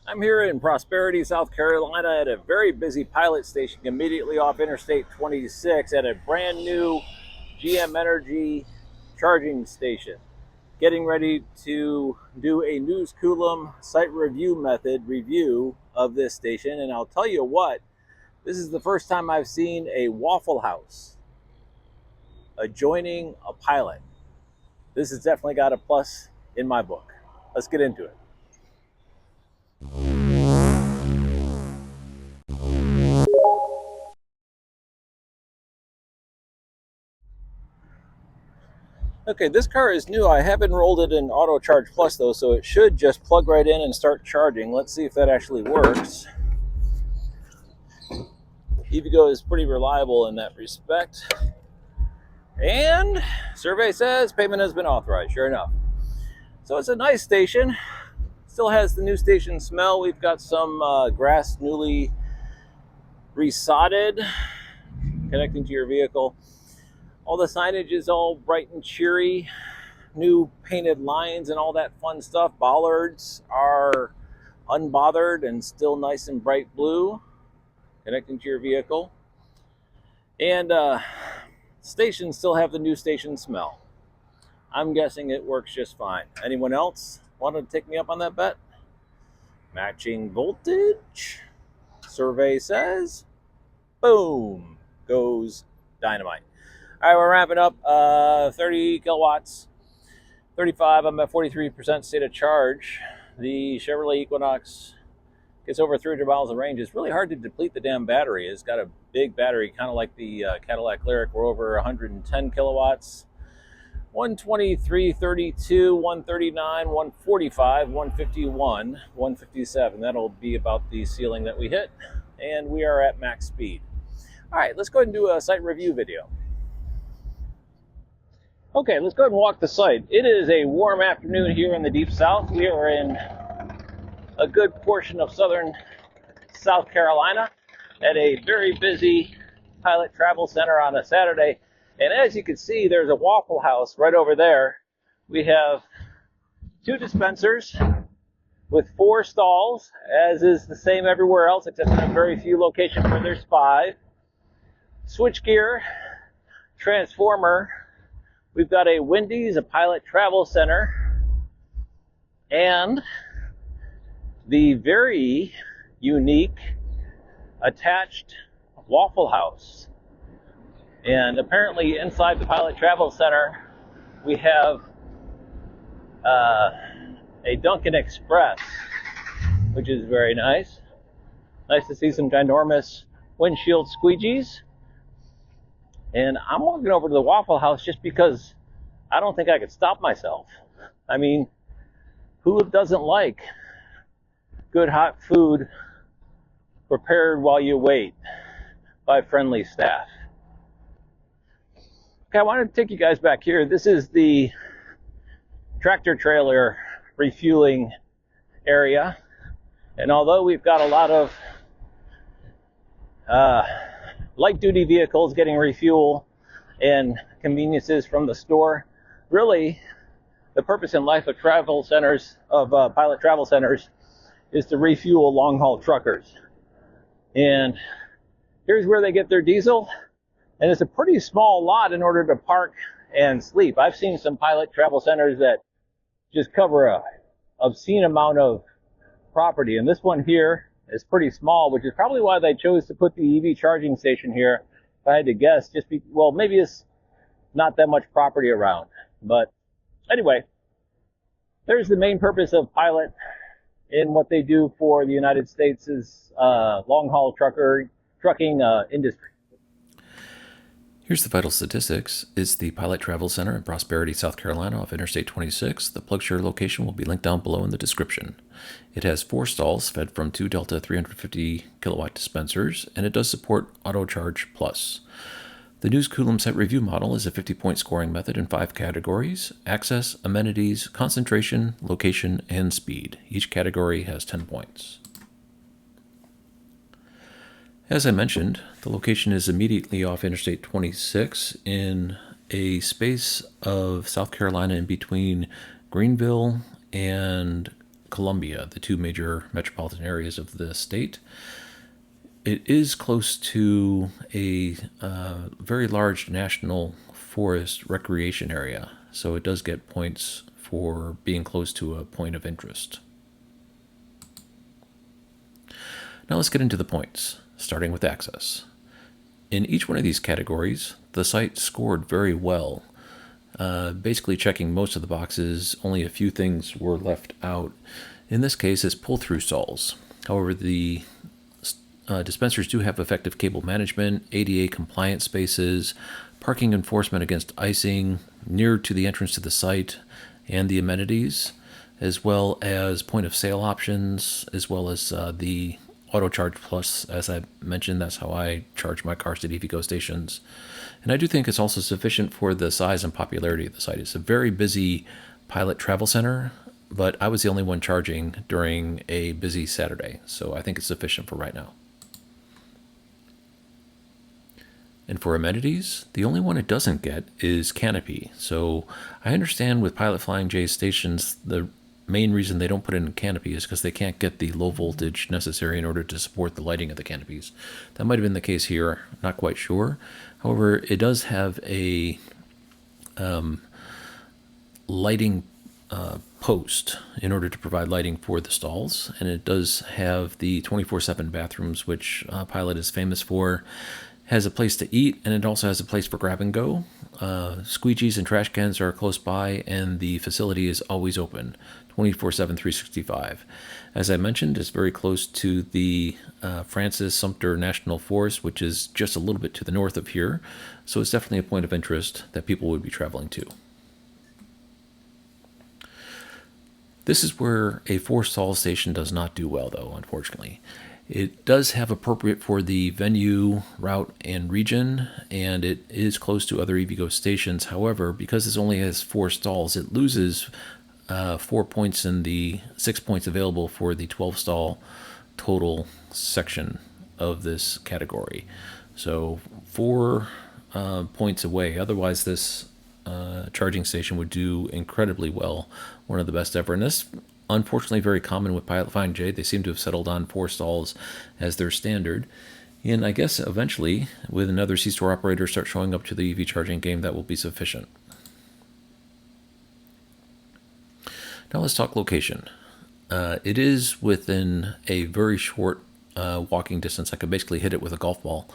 I'm here in Prosperity, South Carolina at a very busy pilot station immediately off Interstate 26 at a brand new GM Energy charging station. Getting ready to do a News Coulomb site review method review of this station. And I'll tell you what, this is the first time I've seen a Waffle House adjoining a pilot. This has definitely got a plus in my book. Let's get into it. Okay, this car is new. I have enrolled it in Auto Charge Plus though, so it should just plug right in and start charging. Let's see if that actually works. EVgo is pretty reliable in that respect. And survey says payment has been authorized, sure enough. So it's a nice station. Still has the new station smell. We've got some grass newly resodded connecting to your vehicle. All the signage is all bright and cheery. New painted lines and all that fun stuff. Bollards are unbothered and still nice and bright blue, connecting to your vehicle. And stations still have the new station smell. I'm guessing it works just fine. Anyone else want to take me up on that bet? Matching voltage. Survey says, boom, goes dynamite. All right, we're wrapping up. 30 kilowatts, 35. I'm at 43% state of charge. The Chevrolet Equinox gets over 300 miles of range. It's really hard to deplete the damn battery. It's got a big battery, kind of like the Cadillac Lyriq. We're over 110 kilowatts. 123, 32, 139, 145, 151, 157. That'll be about the ceiling that we hit. And we are at max speed. All right, let's go ahead and do a site review video. Okay, let's go ahead and walk the site. It is a warm afternoon here in the Deep South. We are in a good portion of southern South Carolina at a very busy pilot travel center on a Saturday. And as you can see, there's a Waffle House right over there. We have 2 dispensers with 4 stalls, as is the same everywhere else, except in a very few locations where there's 5. Switchgear, transformer. We've got a Wendy's, a pilot travel center, and the very unique attached Waffle House. And apparently inside the pilot travel center, we have a Dunkin' Express, which is very nice. Nice to see some ginormous windshield squeegees. And I'm walking over to the Waffle House just because I don't think I could stop myself. I mean, who doesn't like good hot food prepared while you wait by friendly staff? Okay, I wanted to take you guys back here. This is the tractor trailer refueling area. And although we've got a lot of light duty vehicles getting refuel and conveniences from the store, really the purpose in life of travel centers, of pilot travel centers, is to refuel long haul truckers. And here's where they get their diesel. And it's a pretty small lot in order to park and sleep. I've seen some pilot travel centers that just cover a obscene amount of property. And this one here is pretty small, which is probably why they chose to put the EV charging station here. If I had to guess, well, maybe it's not that much property around. But anyway, there's the main purpose of pilot in what they do for the United States is long-haul trucking industry. Here's the vital statistics. It's the Pilot Travel Center in Prosperity, South Carolina off Interstate 26. The PlugShare location will be linked down below in the description. It has 4 stalls fed from 2 Delta 350 kilowatt dispensers, and it does support Auto Charge Plus. The News Coulomb site review model is a 50-point scoring method in 5 categories: access, amenities, concentration, location, and speed. Each category has 10 points. As I mentioned, the location is immediately off Interstate 26 in a space of South Carolina in between Greenville and Columbia, the two major metropolitan areas of the state. It is close to a very large national forest recreation area, so it does get points for being close to a point of interest. Now let's get into the points, starting with access. In each one of these categories, the site scored very well, basically checking most of the boxes. Only a few things were left out. In this case, it's pull-through stalls. However, the dispensers do have effective cable management, ADA compliant spaces, parking enforcement against icing near to the entrance to the site, and the amenities, as well as point of sale options, as well as the Auto Charge Plus. As I mentioned, that's how I charge my cars at EVgo stations. And I do think it's also sufficient for the size and popularity of the site. It's a very busy pilot travel center, but I was the only one charging during a busy Saturday, so I think it's sufficient for right now. And for amenities, the only one it doesn't get is canopy. So I understand with Pilot Flying J stations, the main reason they don't put in canopy is because they can't get the low voltage necessary in order to support the lighting of the canopies. That might have been the case here, not quite sure. However, it does have a lighting post in order to provide lighting for the stalls, and it does have the 24/7 bathrooms, which Pilot is famous for. Has a place to eat, and it also has a place for grab and go. Squeegees and trash cans are close by, and the facility is always open 24/7, 365. As I mentioned, it's very close to the Francis Sumter National Forest, which is just a little bit to the north of here, so it's definitely a point of interest that people would be traveling to. This is where a 4-stall station does not do well, though, unfortunately. It does have appropriate for the venue, route, and region, and it is close to other EVgo stations. However, because it only has 4 stalls, it loses 4 points in the 6 points available for the 12-stall total section of this category. So 4 points away. Otherwise, this charging station would do incredibly well, one of the best ever. And this, unfortunately, very common with Pilot Flying J. They seem to have settled on 4 stalls as their standard. And I guess eventually, with another C-store operator start showing up to the EV charging game, that will be sufficient. Now let's talk location. It is within a very short walking distance. I could basically hit it with a golf ball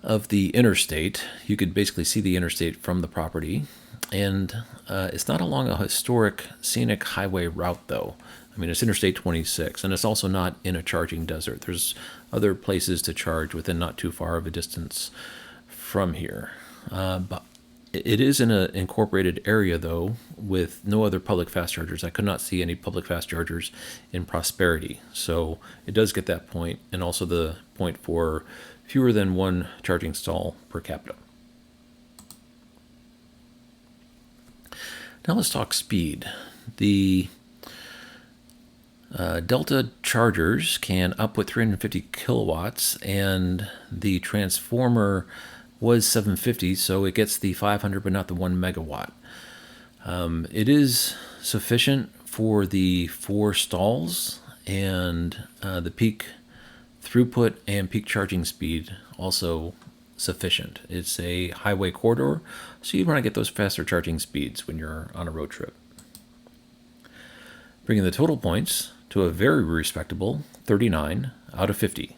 of the interstate. You could basically see the interstate from the property. And it's not along a historic scenic highway route, though. I mean, it's Interstate 26, and it's also not in a charging desert. There's other places to charge within not too far of a distance from here. But it is in an incorporated area, though, with no other public fast chargers. I could not see any public fast chargers in Prosperity. So it does get that point, and also the point for fewer than 1 charging stall per capita. Now let's talk speed. The Delta chargers can output 350 kilowatts, and the transformer was 750, so it gets the 500 but not the 1 megawatt. It is sufficient for the 4 stalls, and the peak throughput and peak charging speed also sufficient. It's a highway corridor, so you want to get those faster charging speeds when you're on a road trip. Bringing the total points to a very respectable 39 out of 50.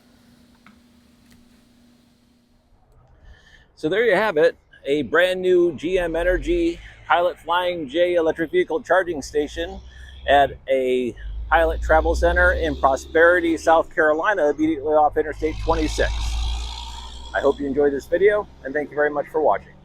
So there you have it, a brand new GM Energy Pilot Flying J electric vehicle charging station at a Pilot Travel Center in Prosperity, South Carolina, immediately off Interstate 26. I hope you enjoyed this video, and thank you very much for watching.